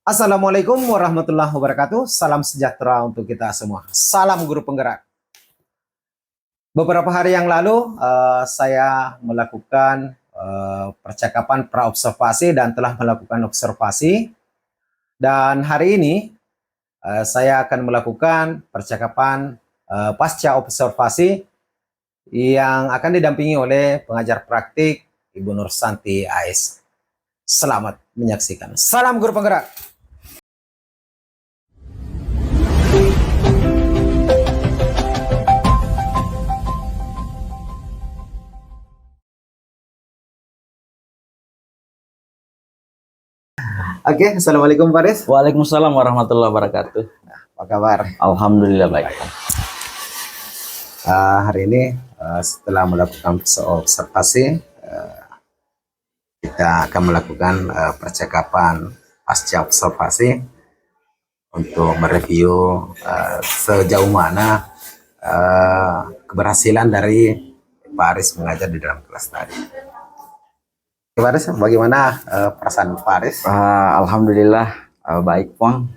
Assalamualaikum warahmatullahi wabarakatuh. Salam sejahtera untuk kita semua. Salam guru penggerak. Beberapa hari yang lalu saya melakukan percakapan praobservasi dan telah melakukan observasi. Dan hari ini saya akan melakukan percakapan pasca observasi yang akan didampingi oleh pengajar praktik Ibu Nur Santi AS. Selamat menyaksikan. Salam guru penggerak. Oke, Assalamualaikum Pak Riz. Waalaikumsalam warahmatullahi wabarakatuh. Apa kabar? Alhamdulillah baik. Hari ini setelah melakukan observasi, kita akan melakukan percakapan pasca observasi untuk mereview sejauh mana keberhasilan dari Pak Aris mengajar di dalam kelas tadi. Pak Aris, bagaimana perasaan Pak Aris? Alhamdulillah baik, Pong.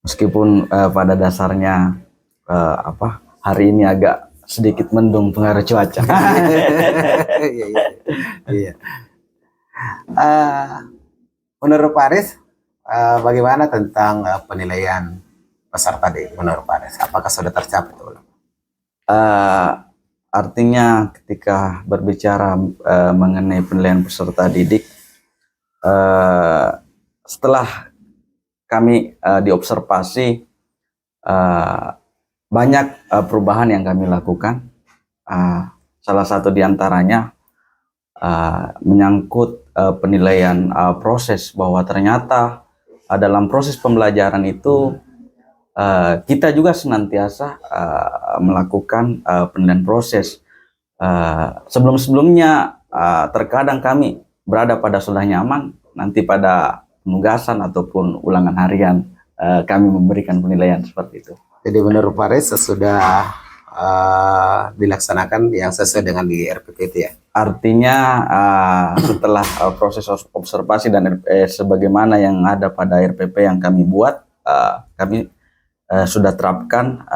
Meskipun pada dasarnya hari ini agak sedikit mendung pengaruh cuaca. Iya. Menurut Pak Aris, bagaimana tentang penilaian peserta tadi? Menurut Pak Aris, apakah sudah tercapai? Artinya ketika berbicara mengenai penilaian peserta didik, setelah kami diobservasi, banyak perubahan yang kami lakukan. Salah satu diantaranya menyangkut penilaian proses, bahwa ternyata dalam proses pembelajaran itu kita juga senantiasa melakukan penilaian proses. Sebelum-sebelumnya terkadang kami berada pada zona nyaman, nanti pada penugasan ataupun ulangan harian kami memberikan penilaian seperti itu. Jadi menurut Pak Aris sudah dilaksanakan yang sesuai dengan di RPPT ya? Artinya setelah proses observasi dan sebagaimana yang ada pada RPP yang kami buat, kami sudah terapkan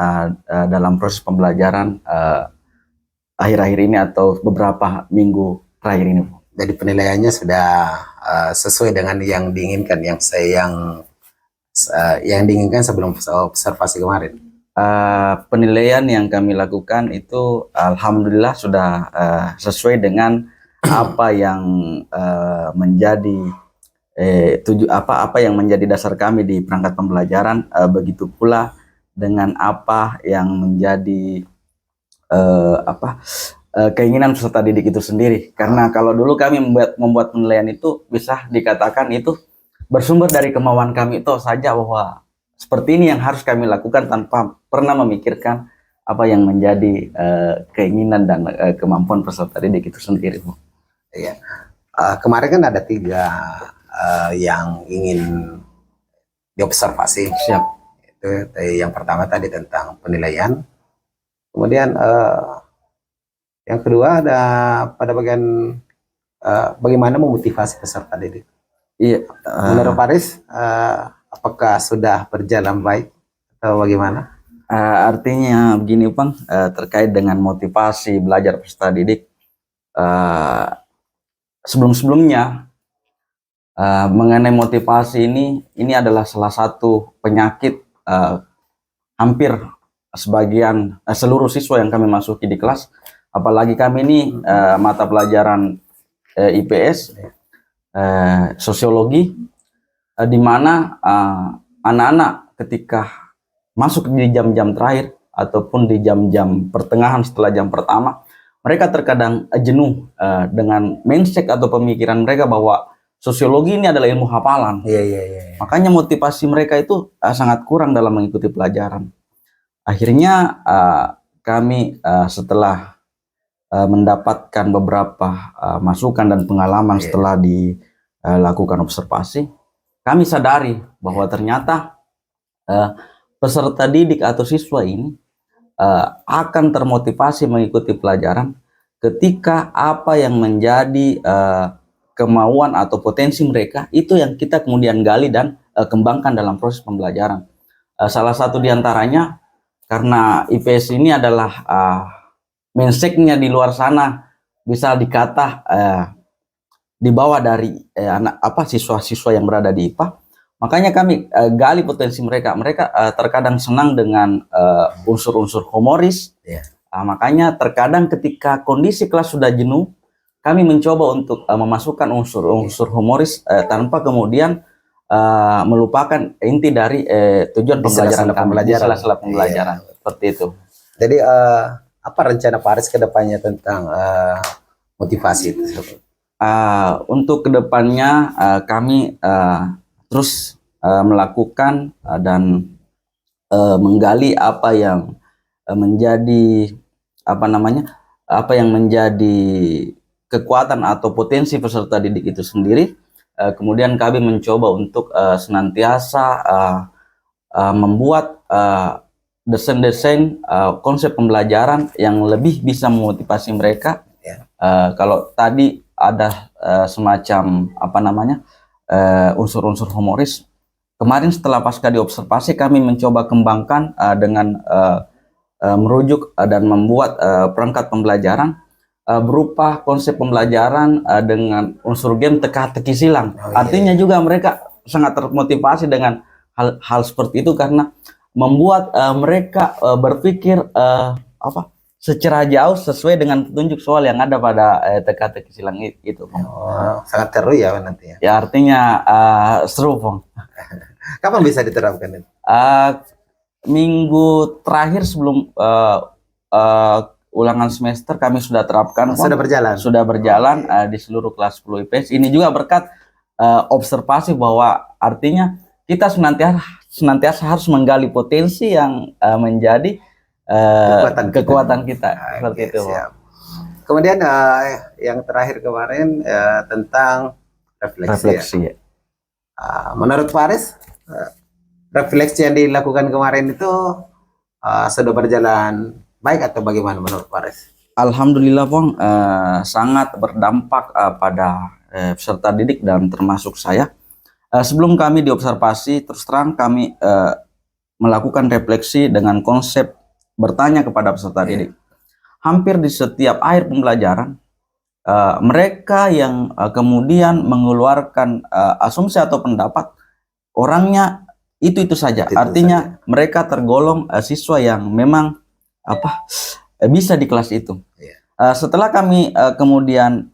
dalam proses pembelajaran akhir-akhir ini atau beberapa minggu terakhir ini. Jadi penilaiannya sudah sesuai dengan yang diinginkan, yang diinginkan sebelum observasi kemarin. Penilaian yang kami lakukan itu alhamdulillah sudah sesuai dengan apa yang menjadi apa yang menjadi dasar kami di perangkat pembelajaran, begitu pula dengan apa yang menjadi keinginan peserta didik itu sendiri. Karena kalau dulu kami membuat penilaian itu bisa dikatakan itu bersumber dari kemauan kami itu saja, bahwa seperti ini yang harus kami lakukan tanpa pernah memikirkan apa yang menjadi keinginan dan kemampuan peserta didik itu sendiri, Bu. Iya. Kemarin kan ada 3 yang ingin diobservasi. Siap. Itu yang pertama tadi tentang penilaian. Kemudian yang kedua ada pada bagian bagaimana memotivasi peserta didik. Iya. Menurut Pak Aris, apakah sudah berjalan baik atau bagaimana? Artinya begini, Bang, terkait dengan motivasi belajar peserta didik, sebelum-sebelumnya mengenai motivasi ini adalah salah satu penyakit hampir seluruh siswa yang kami masuki di kelas, apalagi kami ini mata pelajaran IPS, sosiologi, di mana anak-anak ketika masuk di jam-jam terakhir ataupun di jam-jam pertengahan setelah jam pertama, mereka terkadang jenuh dengan mindset atau pemikiran mereka bahwa sosiologi ini adalah ilmu hafalan. Iya. Makanya motivasi mereka itu sangat kurang dalam mengikuti pelajaran. Akhirnya kami setelah mendapatkan beberapa masukan dan pengalaman setelah dilakukan observasi, kami sadari bahwa ternyata peserta didik atau siswa ini akan termotivasi mengikuti pelajaran ketika apa yang menjadi kemauan atau potensi mereka, itu yang kita kemudian gali dan kembangkan dalam proses pembelajaran. Salah satu diantaranya, karena IPS ini adalah menseknya di luar sana, bisa dikata di bawah dari siswa-siswa yang berada di IPA. Makanya kami gali potensi mereka. Mereka terkadang senang dengan unsur-unsur humoris. Makanya terkadang ketika kondisi kelas sudah jenuh, kami mencoba untuk memasukkan unsur-unsur humoris tanpa kemudian melupakan inti dari tujuan pembelajaran kami di sela-sela pembelajaran. Seperti itu. Jadi apa rencana Pak Aris ke depannya tentang motivasi itu? Untuk kedepannya kami terus melakukan dan menggali apa yang menjadi kekuatan atau potensi peserta didik itu sendiri. Kemudian kami mencoba untuk senantiasa membuat desain-desain konsep pembelajaran yang lebih bisa memotivasi mereka. Kalau tadi ada semacam unsur-unsur humoris. Kemarin setelah pasca diobservasi, kami mencoba kembangkan dengan merujuk dan membuat perangkat pembelajaran berupa konsep pembelajaran dengan unsur game teka-teki silang. Artinya juga mereka sangat termotivasi dengan hal seperti itu karena membuat mereka berpikir secara jauh sesuai dengan petunjuk soal yang ada pada teka-teki silang itu. Sangat seru ya nanti ya. Ya artinya seru, Pong. Kapan bisa diterapkan itu? Minggu terakhir sebelum ulangan semester kami sudah terapkan. Sudah berjalan di seluruh kelas 10 IPS. Ini juga berkat observasi bahwa artinya kita senantiasa harus menggali potensi yang menjadi kekuatan kita. Seperti itu. Siap. Kemudian yang terakhir kemarin tentang refleksi. Menurut Pak Aris, refleksi yang dilakukan kemarin itu sudah berjalan baik atau bagaimana menurut Pak Aris? Alhamdulillah, Bang, sangat berdampak pada peserta didik dan termasuk saya. Sebelum kami diobservasi, terus terang kami melakukan refleksi dengan konsep bertanya kepada peserta didik. Hampir di setiap akhir pembelajaran, mereka yang kemudian mengeluarkan asumsi atau pendapat, orangnya itu saja. Artinya mereka tergolong siswa yang memang bisa di kelas itu. Setelah kami kemudian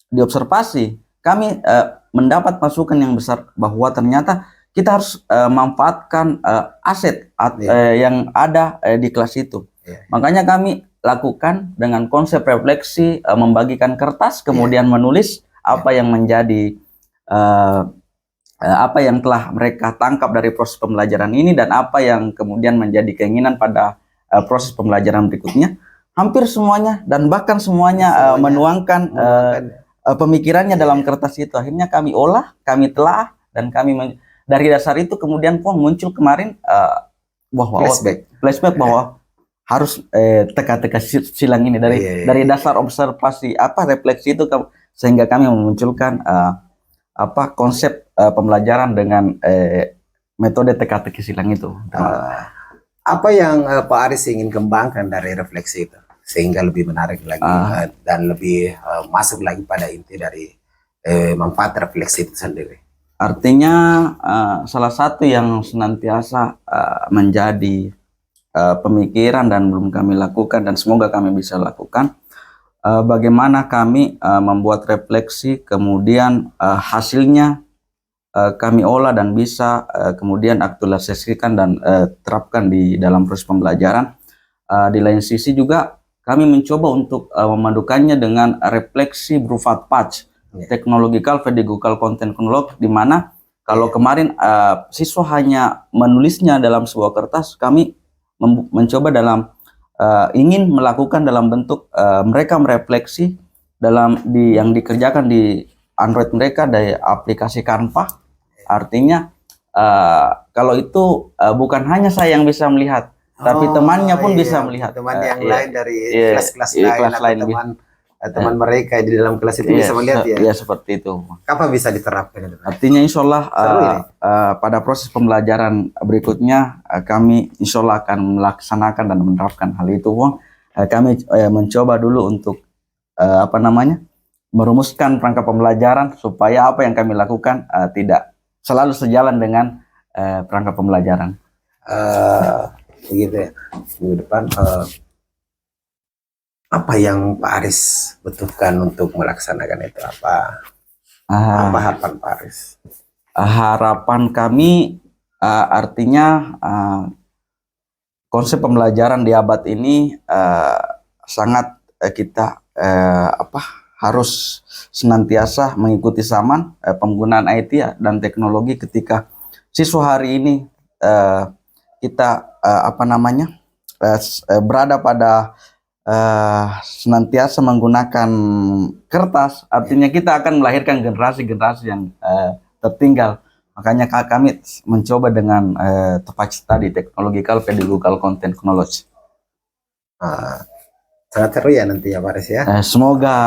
diobservasi, kami mendapat masukan yang besar bahwa ternyata kita harus memanfaatkan aset yang ada di kelas itu. Makanya kami lakukan dengan konsep refleksi, membagikan kertas, kemudian menulis apa yang menjadi apa yang telah mereka tangkap dari proses pembelajaran ini dan apa yang kemudian menjadi keinginan pada proses pembelajaran berikutnya. Hampir semuanya dan bahkan semuanya menuangkan pemikirannya dalam kertas itu. Akhirnya kami olah, kami telah, dan kami dari dasar itu kemudian muncul kemarin flashback bahwa harus teka-teka silang ini dari dasar observasi refleksi itu sehingga kami memunculkan konsep pembelajaran dengan metode teka-teki silang itu. Apa yang Pak Aris ingin kembangkan dari refleksi itu sehingga lebih menarik lagi dan lebih masuk lagi pada inti dari manfaat refleksi itu sendiri? Artinya salah satu yang senantiasa menjadi pemikiran dan belum kami lakukan dan semoga kami bisa lakukan, bagaimana kami membuat refleksi kemudian hasilnya kami olah dan bisa kemudian aktualisasikan dan terapkan di dalam proses pembelajaran. Di lain sisi juga kami mencoba untuk memadukannya dengan refleksi berupa patch, technological pedagogical content chronology, di mana kalau kemarin siswa hanya menulisnya dalam sebuah kertas, kami mencoba dalam ingin melakukan dalam bentuk mereka merefleksi yang dikerjakan di Android mereka dari aplikasi Canva. Artinya kalau itu bukan hanya saya yang bisa melihat, tapi temannya pun bisa melihat. Teman yang lain dari kelas-kelas lain atau teman teman mereka di dalam kelas itu bisa melihat ya. Iya, seperti itu. Kapan bisa diterapkan itu? Artinya insya Allah Seru ini. pada proses pembelajaran berikutnya kami insya Allah akan melaksanakan dan menerapkan hal itu, Bang. Kami mencoba dulu untuk merumuskan perangkat pembelajaran supaya apa yang kami lakukan tidak selalu sejalan dengan perangkat pembelajaran. Begitu ya. Minggu depan apa yang Pak Aris butuhkan untuk melaksanakan itu? Apa harapan Pak Aris? Harapan kami artinya konsep pembelajaran di abad ini sangat kita harus senantiasa mengikuti zaman penggunaan IT dan teknologi. Ketika siswa hari ini kita berada pada senantiasa menggunakan kertas, artinya kita akan melahirkan generasi-generasi yang tertinggal. Makanya kami mencoba dengan tepat study technological pedagogical content knowledge. Sangat seru ya nanti ya Pak Aris ya. Semoga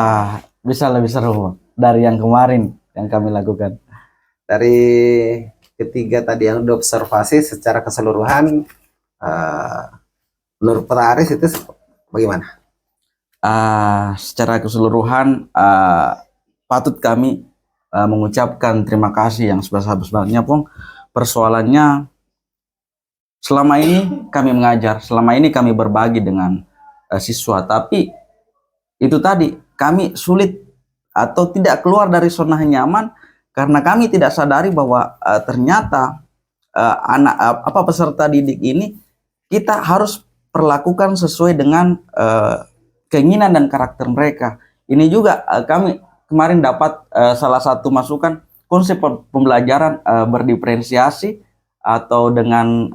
bisa lebih seru dari yang kemarin yang kami lakukan. Dari ketiga tadi yang diobservasi secara keseluruhan, menurut Pak Aris itu bagaimana? Secara keseluruhan patut kami mengucapkan terima kasih yang sebesar-besarnya, Pong. Persoalannya selama ini kami mengajar, selama ini kami berbagi dengan siswa, tapi itu tadi kami sulit atau tidak keluar dari zona nyaman karena kami tidak sadari bahwa ternyata peserta didik ini kita harus perlakukan sesuai dengan keinginan dan karakter mereka. Ini juga kami kemarin dapat salah satu masukan konsep pembelajaran berdiferensiasi atau dengan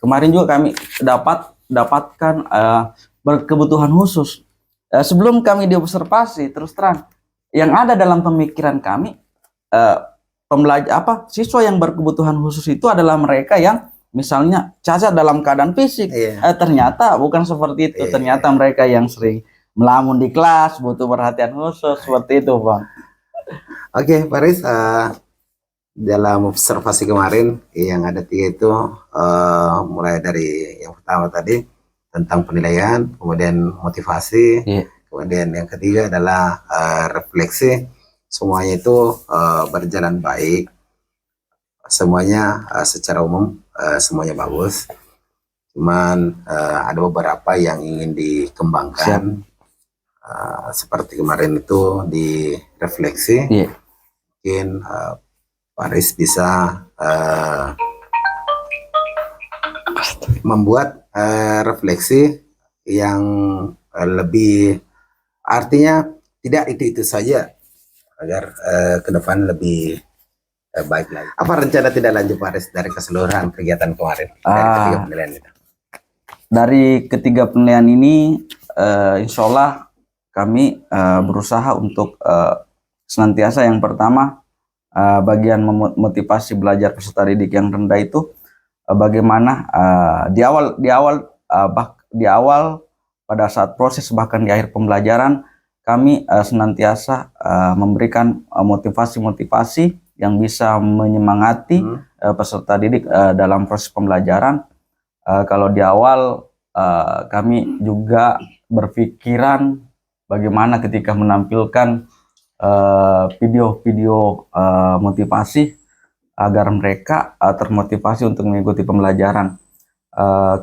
kemarin juga kami dapatkan berkebutuhan khusus. Sebelum kami diobservasi, terus terang yang ada dalam pemikiran kami siswa yang berkebutuhan khusus itu adalah mereka yang misalnya cacat dalam keadaan fisik. Ternyata bukan seperti itu. Ternyata mereka yang sering melamun di kelas butuh perhatian khusus seperti itu, Bang. Oke, Pak Aris, dalam observasi kemarin yang ada 3 itu mulai dari yang pertama tadi tentang penilaian, kemudian motivasi, kemudian yang ketiga adalah refleksi. Semuanya itu berjalan baik, semuanya secara umum semuanya bagus. Cuman ada beberapa yang ingin dikembangkan. Seperti kemarin itu di refleksi, mungkin Pak Aris bisa membuat refleksi yang lebih, artinya tidak itu saja, agar ke depan lebih baik lagi. Apa rencana tidak lanjut Pak Aris dari keseluruhan kegiatan kemarin dari ketiga penilaian itu? Dari ketiga penilaian ini insya Allah kami berusaha untuk senantiasa yang pertama bagian memotivasi belajar peserta didik yang rendah itu bagaimana di awal pada saat proses bahkan di akhir pembelajaran kami senantiasa memberikan motivasi-motivasi yang bisa menyemangati peserta didik dalam proses pembelajaran. Kalau di awal kami juga berpikiran bagaimana ketika menampilkan video-video motivasi agar mereka termotivasi untuk mengikuti pembelajaran.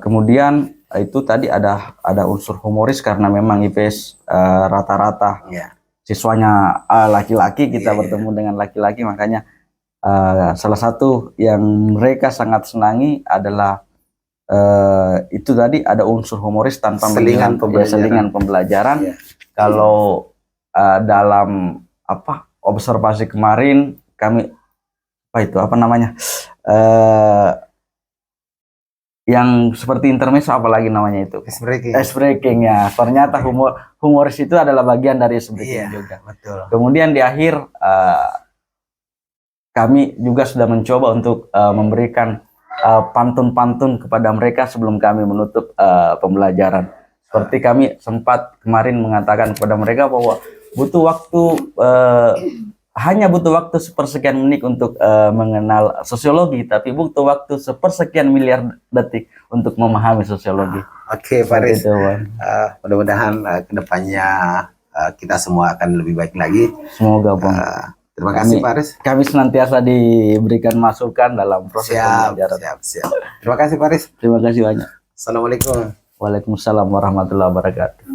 Kemudian itu tadi ada unsur humoris karena memang IPS rata-rata siswanya laki-laki, kita bertemu dengan laki-laki, makanya salah satu yang mereka sangat senangi adalah itu tadi ada unsur humoris tanpa selingan pembelajaran. Kalau dalam observasi kemarin kami yang seperti intermezzo apalagi namanya itu ice breaking ya, ternyata humoris itu adalah bagian dari ice breaking juga. Betul. Kemudian di akhir kami juga sudah mencoba untuk memberikan pantun-pantun kepada mereka sebelum kami menutup pembelajaran. Seperti kami sempat kemarin mengatakan kepada mereka bahwa butuh waktu hanya butuh waktu sepersekian menit untuk mengenal sosiologi, tapi butuh waktu sepersekian miliar detik untuk memahami sosiologi. Oke, Faris. Seperti itu, Bang. Mudah-mudahan kedepannya kita semua akan lebih baik lagi. Semoga, Bang. Terima kasih, Faris. Kami senantiasa diberikan masukan dalam proses pembelajaran. Siap. Terima kasih, Faris. Terima kasih banyak. Assalamualaikum. Waalaikumsalam warahmatullahi wabarakatuh.